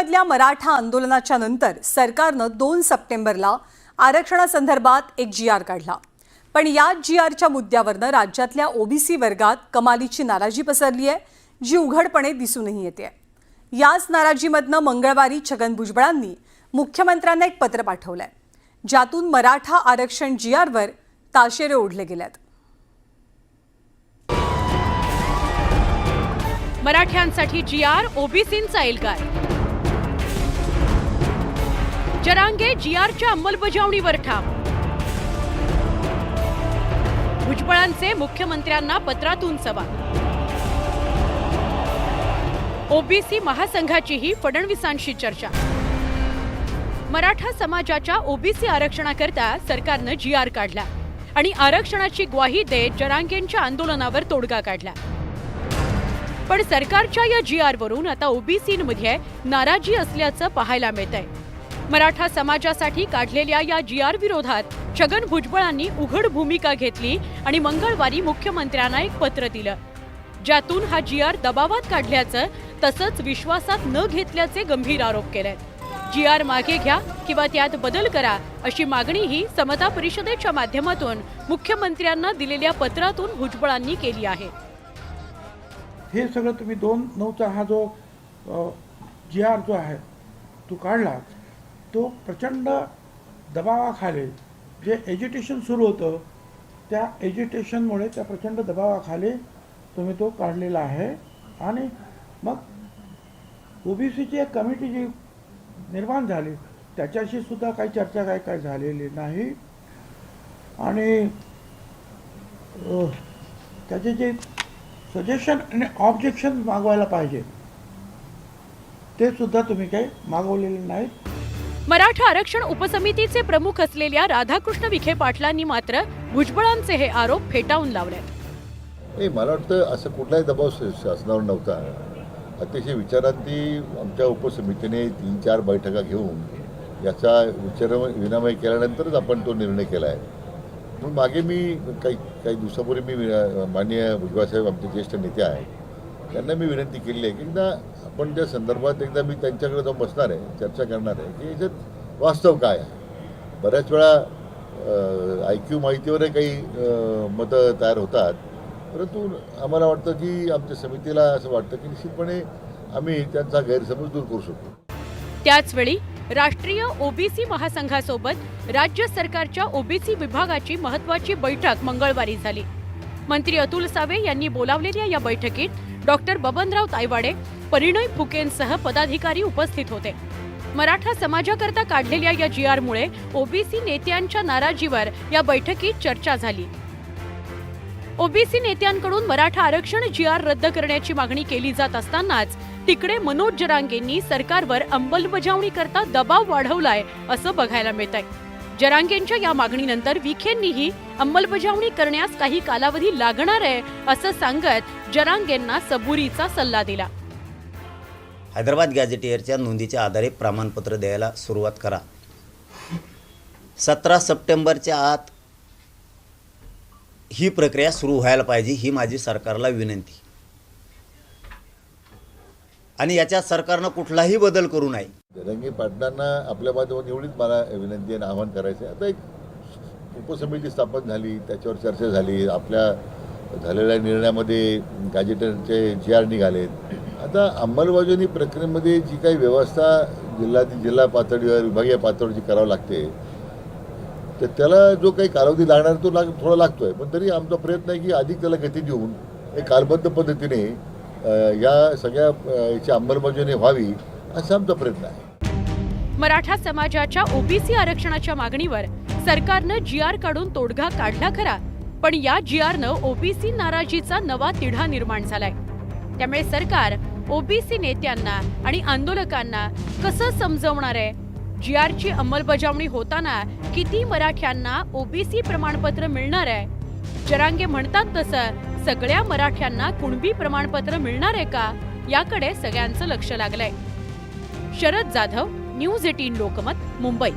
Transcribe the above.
मुंबईमधल्या मराठा आंदोलनाच्या नंतर सरकारनं 2 सप्टेंबरला आरक्षणासंदर्भात एक GR काढला। पण या GRच्या मुद्द्यावरनं राज्यातल्या ओबीसी वर्गात कमालीची नाराजी पसरली आहे, जी उघडपणे दिसूनही येते। याच नाराजीमधनं मंगळवारी छगन भुजबळांनी मुख्यमंत्र्यांना एक पत्र पाठवलंय, ज्यातून मराठा आरक्षण GRवर ताशेरे ओढले गेलेत। मराठ्यांसाठी GR, ओबीसींचा एल्गार। जरांगे GRच्या अंमलबजावणीवर ठाम। भुजबळांचे मुख्यमंत्र्यांना पत्रातून सवाल। ओबीसी महासंघाचीही फडणवीसांशी चर्चा। मराठा समाजाच्या ओबीसी आरक्षणाकरता सरकारनं GR काढला आणि आरक्षणाची ग्वाही देत जरांगेंच्या आंदोलनावर तोडगा काढला। पण सरकारच्या या GR वरून आता ओबीसींमध्ये नाराजी असल्याचं पाहायला मिळतंय। मराठा समाजासाठी काढलेल्या या GR विरोधात छगन भुजबळांनी उघड भूमिका घेतली आणि मंगळवारी मुख्यमंत्र्यांना एक पत्र दिलं, ज्यातून हा GR दबावात काढल्याचं तसंच विश्वासात न घेतल्याचे गंभीर आरोप केलेत। GR मागे घ्या किंवा त्यात बदल करा अशी मागणीही समता परिषदेच्या माध्यमातून मुख्यमंत्र्यांना दिलेल्या पत्रातून भुजबळांनी केली आहे। हे सगळं तुम्ही 2/9चा हा जो GR जो आहे तो काढला, तो प्रचंड दबावाखाली जे एज्युटेशन सुरू होतं त्या एज्युटेशनमुळे त्या प्रचंड दबावाखाली तुम्ही तो काढलेला आहे। आणि मग ओबीसीची एक कमिटी जी निर्माण झाली त्याच्याशी सुद्धा काही चर्चा काय झालेली नाही आणि त्याचे जे सजेशन आणि ऑब्जेक्शन मागवायला पाहिजे ते सुद्धा तुम्ही काही मागवलेले नाहीत। मराठा आरक्षण उपसमितीचे प्रमुख असलेल्या राधाकृष्ण विखे पाटलांनी मात्र भुजबळांचे हे आरोप फेटाळून लावले। मला वाटतं असं कुठलाही दबाव शासनावर नव्हता। अतिशय विचारांती आमच्या उपसमितीने 3-4 बैठका घेऊन याचा विनिमय केल्यानंतरच आपण तो निर्णय केला आहे। म्हणून मागे मी काही दिवसापूर्वी मी माननीय भुजबळसाहेब आमचे ज्येष्ठ नेते आहेत त्यांना मी विनंती केली आहे की एकदा आपण त्या संदर्भात एकदा मी त्यांच्याकडे जाऊन बसणार आहे, चर्चा करणार आहे की याच्यात वास्तव काय आहे। बऱ्याच वेळा IQ माहितीवरही काही मतं तयार होतात, परंतु आम्हाला वाटतं की आमच्या समितीला असं वाटतं की निश्चितपणे आम्ही त्यांचा गैरसमज दूर करू शकतो। त्याचवेळी राष्ट्रीय ओबीसी महासंघासोबत राज्य सरकारच्या ओबीसी विभागाची महत्त्वाची बैठक मंगळवारी झाली। मंत्री अतुल सावे यांनी बोलावलेल्या या बैठकीत डॉक्टर बबनराव तायवाडे, परिणय फुकेंसह पदाधिकारी उपस्थित होते। मराठा समाजाकरता काढलेल्या या GR मुळे ओबीसी नेत्यांच्या नाराजीवर या बैठकीत चर्चा झाली। ओबीसी नेत्यांकडून मराठा आरक्षण GR रद्द करण्याची मागणी केली जात असतानाच तिकडे मनोज जरांगेंनी सरकारवर अंमलबजावणी करता दबाव वाढवलाय असं बघायला मिळतंय। जरांगेंच्या या मागणीनंतर विखेंनीही अंमलबजावणी करण्यास काही कालावधी लागणार आहे असं सांगत जरांगेंना सबुरीचा सल्ला दिला। हैदराबाद गॅझेटियरच्या नोंदीच्या आधारे प्रमाणपत्र द्यायला सुरुवात करा। 17 सप्टेंबरच्या आत ही प्रक्रिया सुरू व्हायला पाहिजे, ही माझी सरकारला विनंती। आणि याच्यात सरकारनं कुठलाही बदल करू नये। जरांगे पाटलांना आपल्या माध्यमातून एवढीच मला विनंती आणि आवाहन करायचं आहे। आता एक उपसमिती स्थापन झाली, त्याच्यावर चर्चा झाली, आपल्या झालेल्या निर्णयामध्ये गॅझेटरचे GR निघालेत। आता अंमलबजावणी प्रक्रियेमध्ये जी काही व्यवस्था जिल्हा पातळीवर विभागीय पातळीवर जी करावं लागते तर त्याला जो काही कालावधी लागणार तो थोडा लागतोय, पण तरी आमचा प्रयत्न आहे की अधिक त्याला गती देऊन एक कालबद्ध पद्धतीने या सगळ्या याची अंमलबजावणी व्हावी असा आमचा प्रयत्न आहे। मराठा समाजाच्या ओबीसी आरक्षणाच्या मागणीवर सरकारनं GR काढून तोडगा काढला खरा, पण या GRनं ओबीसी नाराजीचा नवा तिढा निर्माण झालाय। त्यामुळे सरकार ओबीसी नेत्यांना आणि आंदोलकांना कसं समजवणार आहे? GRची अंमलबजावणी होताना किती मराठ्यांना ओबीसी प्रमाणपत्र मिळणार आहे? जरांगे म्हणतात तसं सगळ्या मराठ्यांना कुणबी प्रमाणपत्र मिळणार आहे का, याकडे सगळ्यांचं लक्ष लागलंय। शरद जाधव, न्यूज 18 लोकमत, मुंबई।